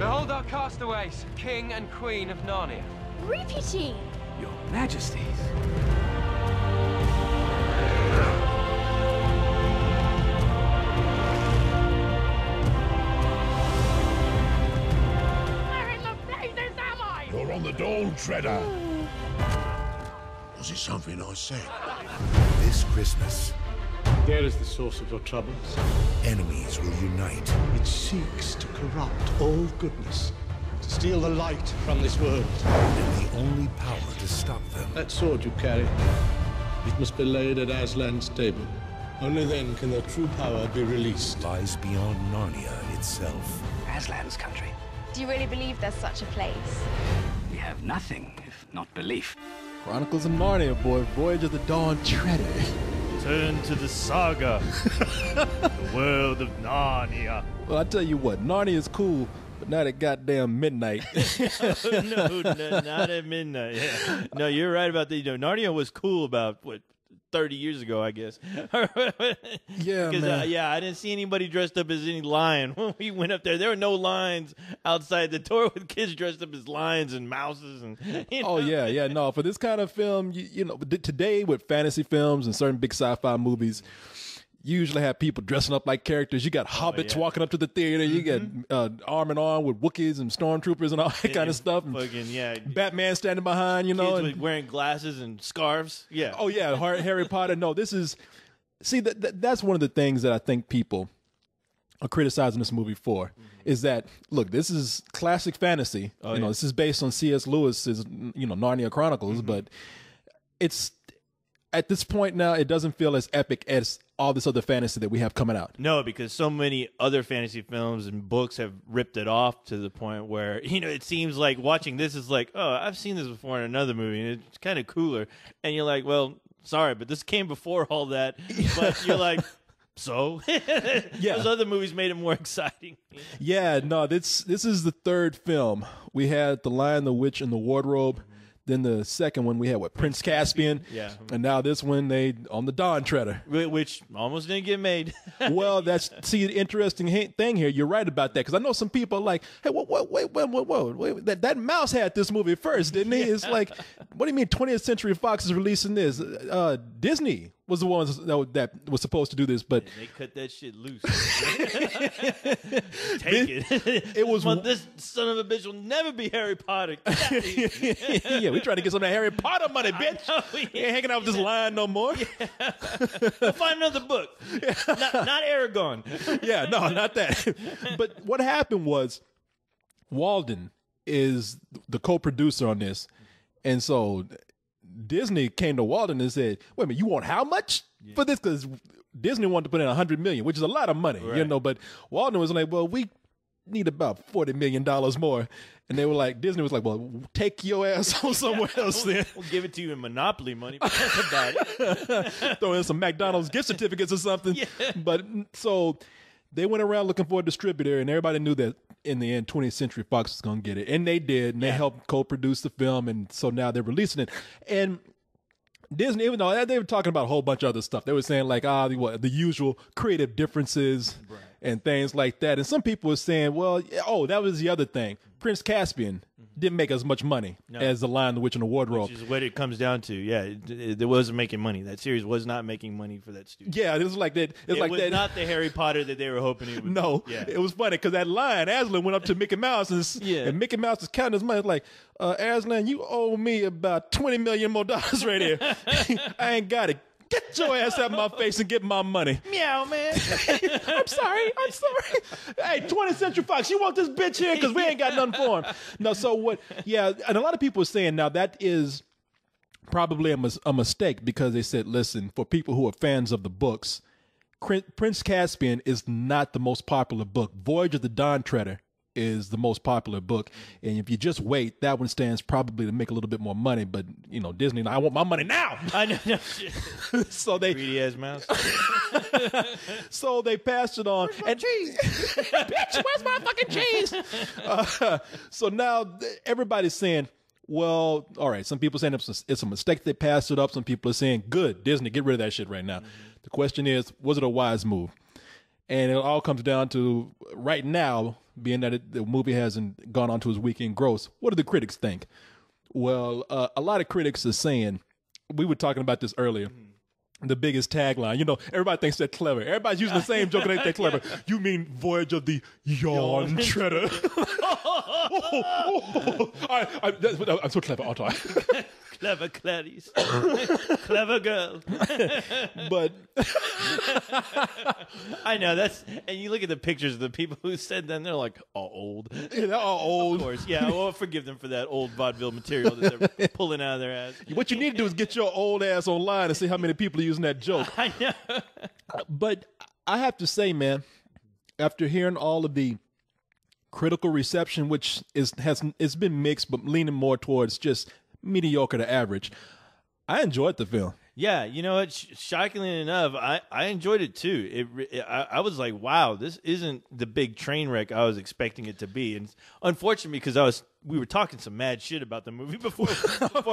Behold our castaways, King and Queen of Narnia. Rupee! Your Majesties. Where in the blazes am I? You're on the Dawn Treader. Was it something I said? This Christmas, There is the source of your troubles. enemies will unite. It seeks to corrupt all goodness, to steal the light from this world. And the only power to stop them That sword you carry, it must be laid at Aslan's table. Only then can their true power be released. lies beyond Narnia itself. Aslan's country. Do you really believe there's such a place? We have nothing if not belief. Chronicles of Narnia, boy. Voyage of the Dawn Treader. Turn to the saga. The world of Narnia. Well, I tell you what, Narnia is cool, but not at goddamn midnight. No, not at midnight. Yeah. No, you're right about that. You know, Narnia was cool about, what, 30 years ago, I guess. Yeah, Because, man. I didn't see anybody dressed up as any lion when we went up there. There were no lions outside the door with kids dressed up as lions and mouses. And you know. Oh yeah, no. For this kind of film, you know, today with fantasy films and certain big sci-fi movies, you usually have people dressing up like characters. You got hobbits walking up to the theater. You got arm in arm with Wookiees and stormtroopers and all that kind of stuff. And Fucking, yeah. Batman standing behind, you know, Kids and, wearing glasses and scarves. Yeah. oh yeah, Harry Potter. No, this is that's one of the things that I think people are criticizing this movie for is that look, this is classic fantasy. You know, this is based on C.S. Lewis's Narnia Chronicles, but it's at this point now it doesn't feel as epic as all this other fantasy that we have coming out. No, because so many other fantasy films and books have ripped it off to the point where, it seems like watching this is like, oh, I've seen this before in another movie, and it's kind of cooler. And you're like, well, sorry, but this came before all that. But you're like, so? Yeah. Those other movies made it more exciting. Yeah, no, this is the third film. We had The Lion, the Witch, and the Wardrobe. Then the second one we had Prince Caspian. Yeah. And now this one they on the Dawn Treader. Which almost didn't get made. Well, that's the interesting thing here. You're right about that because I know some people are like, hey, wait, that mouse had this movie first, didn't he? It's like, what do you mean 20th Century Fox is releasing this? Disney was the ones that was supposed to do this, but They cut that shit loose. Take it. It was this son of a bitch will never be Harry Potter. yeah, we trying to get some of that Harry Potter money, bitch. We ain't hanging out with this line no more. We'll find another book. Not Aragon. Yeah, no, not that. But what happened was Walden is the co-producer on this. And so Disney came to Walden and said, wait a minute, you want how much for this? Because Disney wanted to put in $100 million, which is a lot of money, but Walden was like, well, we need about $40 million more. And they were like, Disney was like, well, take your ass on somewhere else then. We'll give it to you in Monopoly money, but that's about it. Throw in some McDonald's gift certificates or something. Yeah. But so they went around looking for a distributor, and everybody knew that in the end, 20th Century Fox was going to get it. And they did, and they helped co-produce the film, and so now they're releasing it. And Disney, even though they were talking about a whole bunch of other stuff, they were saying like, the usual creative differences and things like that. And some people were saying, well, that was the other thing. Prince Caspian didn't make as much money as The Lion, the Witch, and the Wardrobe. Which is what it comes down to. Yeah, it wasn't making money. That series was not making money for that studio. Yeah, it was like that. It was not the Harry Potter that they were hoping it would. No, it was funny because that lion, Aslan, went up to Mickey Mouse and Mickey Mouse is counting his money. It's like, Aslan, you owe me about $20 million more right here. I ain't got it. Get your ass out of my face and get my money. Meow, man. I'm sorry. Hey, 20th Century Fox, you want this bitch here? Because we ain't got nothing for him. No, so what? Yeah, and a lot of people are saying now that is probably a mistake because they said, listen, for people who are fans of the books, Prince Caspian is not the most popular book. Voyage of the Dawn Treader is the most popular book, and if you just wait, that one stands probably to make a little bit more money. But Disney, I want my money now. I know. So they greedy ass mouse. So they passed it on. And cheese, bitch, where's my fucking cheese? So now everybody's saying, well, all right. Some people saying it's a mistake they passed it up. Some people are saying, good, Disney, get rid of that shit right now. The question is, was it a wise move? And it all comes down to right now, being that the movie hasn't gone on to its weekend gross. What do the critics think? Well, a lot of critics are saying, we were talking about this earlier, the biggest tagline. You know, everybody thinks they're clever. Everybody's using the same joke and they think they're clever. You mean Voyage of the Yawn Treader? I'm so clever, aren't I? Clever Clarice. Clever girl. But I know and you look at the pictures of the people who said that, and they're like all old. yeah, they're all old. Of course, yeah. Well, forgive them for that old vaudeville material that they're pulling out of their ass. What you need to do is get your old ass online and see how many people are using that joke. I know. But I have to say, man, after hearing all of the critical reception, which it's been mixed, but leaning more towards just mediocre to average, I enjoyed the film. Yeah, you know what? Shockingly enough, I enjoyed it too. I was like, wow, this isn't the big train wreck I was expecting it to be. And unfortunately, because we were talking some mad shit about the movie before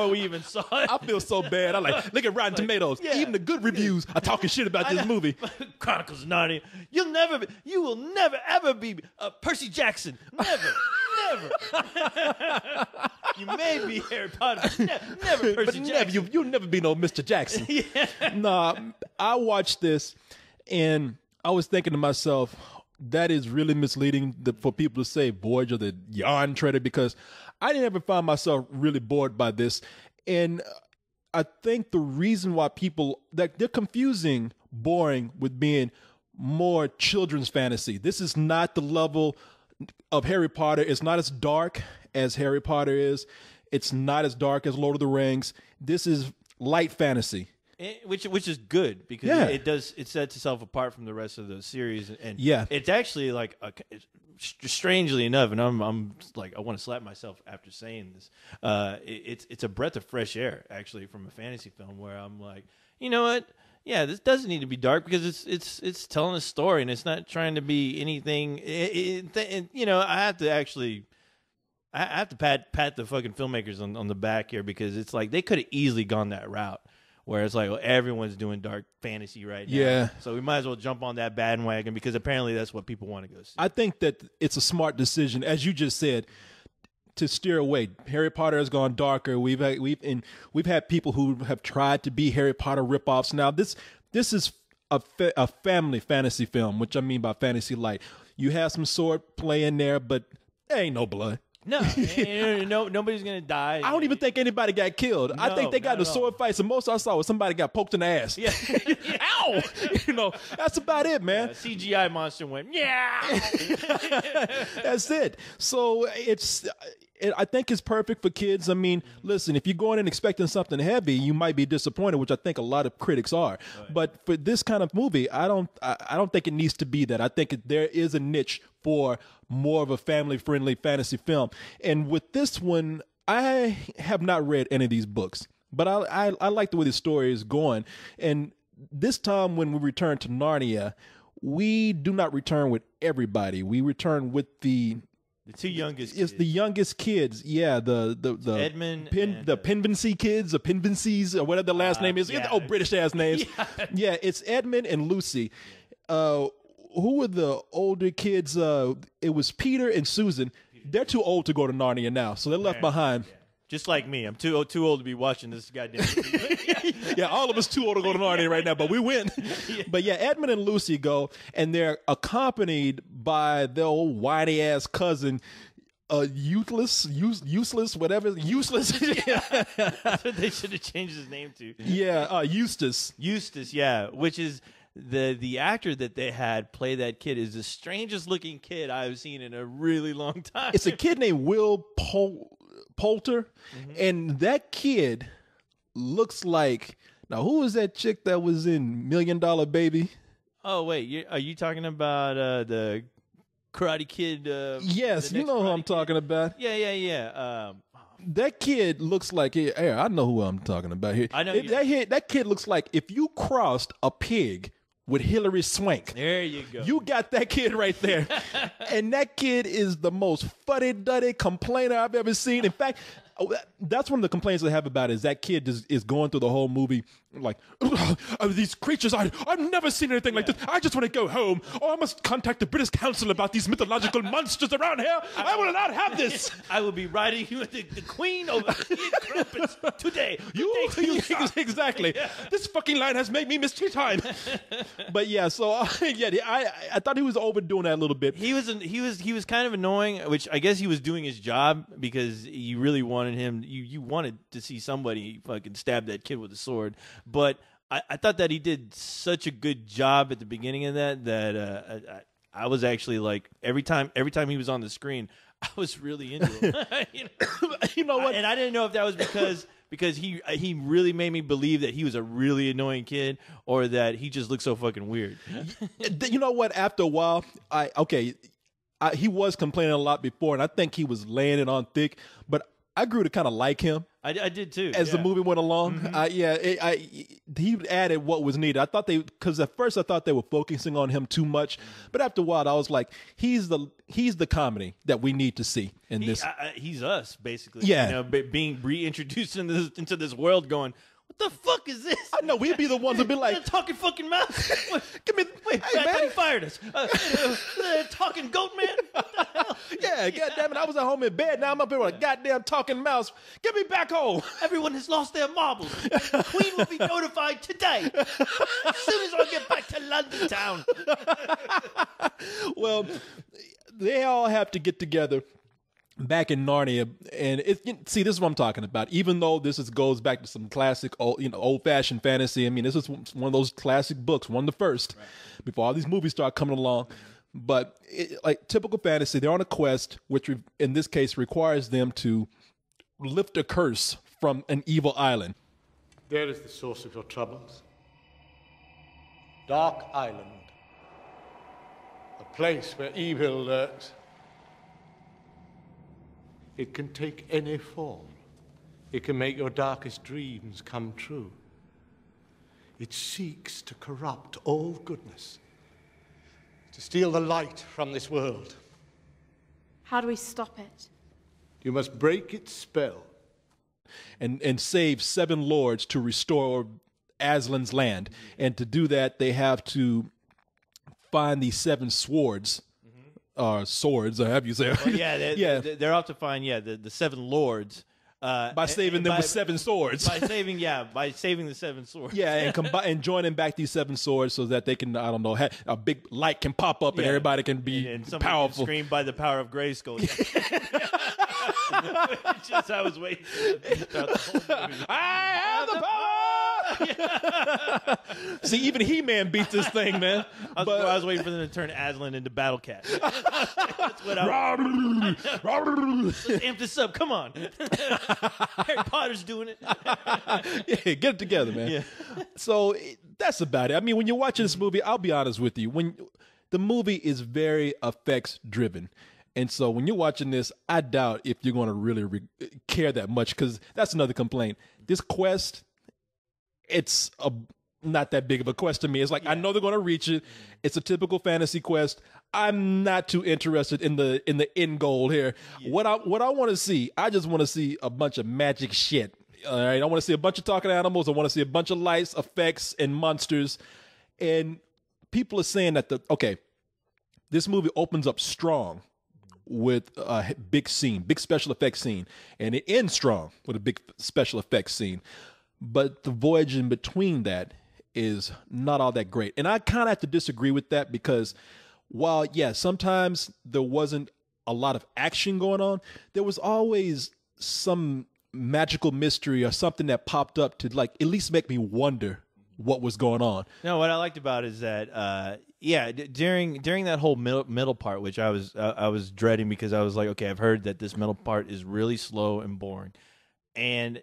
we even saw it. I feel so bad. I look at Rotten Tomatoes. yeah. Even the good reviews are talking shit about this movie. Chronicles of Narnia. You will never ever be Percy Jackson. Never. You may be Harry Potter, but never Percy Jackson. You'll never be no Mr. Jackson. Yeah. Nah, I watched this and I was thinking to myself, that is really misleading for people to say Voyage of the Yawn Treader, because I didn't ever find myself really bored by this. And I think the reason why people, that they're confusing boring with being more children's fantasy. This is not the level of Harry Potter. It's not as dark as Harry Potter is. It's not as dark as Lord of the Rings. This is light fantasy. Which is good, because it sets itself apart from the rest of the series, and it's actually like strangely enough, and I'm like, I want to slap myself after saying this. It's a breath of fresh air actually from a fantasy film, where I'm like, you know what? Yeah, this doesn't need to be dark, because it's telling a story and it's not trying to be anything. You know, I have to pat the fucking filmmakers on the back here, because it's like they could have easily gone that route, where it's like, well, everyone's doing dark fantasy right now. Yeah. So we might as well jump on that bandwagon, because apparently that's what people want to go see. I think that it's a smart decision, as you just said, to steer away. Harry Potter has gone darker. We've had people who have tried to be Harry Potter ripoffs. Now this is a family fantasy film, which I mean by fantasy light. You have some sword play in there, but there ain't no blood. No, nobody's gonna die. I don't even think anybody got killed. I think they got in a sword fight. So most I saw was somebody got poked in the ass. Yeah. Ow! You know, that's about it, man. CGI monster went, yeah. That's it. So I think it's perfect for kids. I mean, listen, if you're going in expecting something heavy, you might be disappointed, which I think a lot of critics are. Right. But for this kind of movie, I don't think it needs to be that. I think there is a niche for more of a family-friendly fantasy film. And with this one, I have not read any of these books, but I like the way the story is going. And this time when we return to Narnia, we do not return with everybody. We return with the two youngest kids. It's the youngest kids. Yeah, the Edmund, the Penvency kids, or Penvencies, or whatever the last name is. Yeah. Oh, British ass names. Yeah, it's Edmund and Lucy. Who were the older kids? It was Peter and Susan. They're too old to go to Narnia now, so they're left behind. Yeah. Just like me, I'm too old to be watching this goddamn movie. Yeah, all of us too old to go to Narnia right now, but we win. Yeah. But yeah, Edmund and Lucy go, and they're accompanied by their old whiny ass cousin, useless. That's what they should have changed his name to. Yeah, Eustace. Eustace, yeah, which is the actor that they had play that kid is the strangest looking kid I've seen in a really long time. It's a kid named Will Poulter, and that kid looks like, now who was that chick that was in $1 Million Baby? Oh wait, are you talking about the Karate Kid? Yes, you know who I'm talking about. Yeah. That kid looks like, hey, I know who I'm talking about here. I know that kid looks like if you crossed a pig with Hilary Swank. There you go. You got that kid right there. And that kid is the most fuddy-duddy complainer I've ever seen. In fact, that's one of the complaints I have about it, is that kid is going through the whole movie like, these creatures, I've never seen anything like this. I just want to go home. Oh, I must contact the British Council about these mythological monsters around here. I will not have this. I will be riding with the queen over crumpets today. Exactly. Yeah. This fucking line has made me miss tea time. But yeah, so I thought he was overdoing that a little bit. He was kind of annoying, which I guess he was doing his job because you really wanted him. You wanted to see somebody fucking stab that kid with a sword. But I thought that he did such a good job at the beginning of that I was actually like every time he was on the screen, I was really into him. You know what? And I didn't know if that was because he really made me believe that he was a really annoying kid or that he just looked so fucking weird. You know what? After a while, he was complaining a lot before, and I think he was laying it on thick. But I grew to kind of like him. I did too. As the movie went along, he added what was needed. I thought because at first I thought they were focusing on him too much, but after a while I was like, he's the comedy that we need to see in this. He's us basically. Yeah, you know, being reintroduced into this world, going, what the fuck is this? I know we'd be the ones that'd be like, talking fucking mouse. Give me, wait, hey, I man. thought he fired us. Talking goat man. What the hell? Yeah, goddamn it! I was at home in bed. Now I'm up here with a goddamn talking mouse. Get me back home. Everyone has lost their marbles. The Queen will be notified today. As soon as I get back to London town. Well, they all have to get together back in Narnia, and see, this is what I'm talking about. Even though this goes back to some classic, old-fashioned fantasy. I mean, this is one of those classic books, one of the first, before all these movies start coming along. But like typical fantasy, they're on a quest, which in this case requires them to lift a curse from an evil island. There is the source of your troubles. Dark Island. A place where evil lurks. It can take any form. It can make your darkest dreams come true. It seeks to corrupt all goodness, to steal the light from this world. How do we stop it? You must break its spell. And save 7 lords to restore Aslan's land. And to do that, they have to find these 7 swords. Swords, or have you say? Well, they're off to find the 7 lords by saving them with 7 swords. By saving the 7 swords. Yeah, and joining back these 7 swords so that they can, I don't know, a big light can pop up and everybody can be and powerful. Can scream by the power of Grayskull. Just I was waiting. I have the power. See, even He-Man beats this thing, man. I was waiting for them to turn Aslan into Battle Cat. That's what let's amp this up. Come on. Harry Potter's doing it. Yeah, get it together, man. Yeah. So that's about it. I mean, when you're watching this movie, I'll be honest with you. When the movie is very effects driven. And so when you're watching this, I doubt if you're going to really care that much, because that's another complaint. This quest, it's not that big of a quest to me. It's like, I know they're going to reach it. It's a typical fantasy quest. I'm not too interested in the end goal here. Yeah. What I want to see, I just want to see a bunch of magic shit. All right, I want to see a bunch of talking animals. I want to see a bunch of lights, effects, and monsters. And people are saying that this movie opens up strong with a big special effects scene, and it ends strong with a big special effects scene. But the voyage in between that is not all that great. And I kind of have to disagree with that, because while, sometimes there wasn't a lot of action going on, there was always some magical mystery or something that popped up to at least make me wonder what was going on. No, what I liked about it is that, during that whole middle part, which I was dreading, because I was like, okay, I've heard that this middle part is really slow and boring. And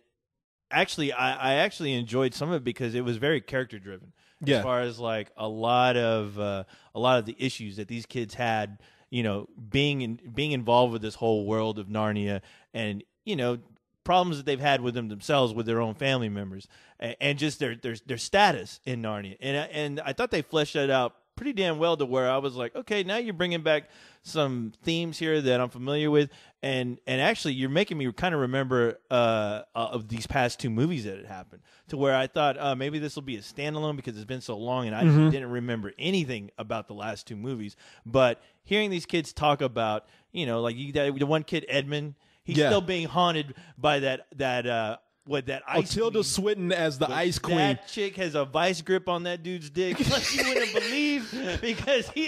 actually, I actually enjoyed some of it because it was very character driven. Yeah. As far as like a lot of the issues that these kids had, being involved with this whole world of Narnia, and problems that they've had with themselves, with their own family members, and just their status in Narnia. And I thought they fleshed that out pretty damn well to where I was like, okay, now you're bringing back some themes here that I'm familiar with, and actually you're making me kind of remember of these past two movies that had happened, to where I thought maybe this will be a standalone because it's been so long and I just didn't remember anything about the last two movies. But hearing these kids talk about, you know, like the one kid Edmund, he's still being haunted by that ice Tilda queen. Swinton as the ice queen. That chick has a vice grip on that dude's dick like you wouldn't believe, because he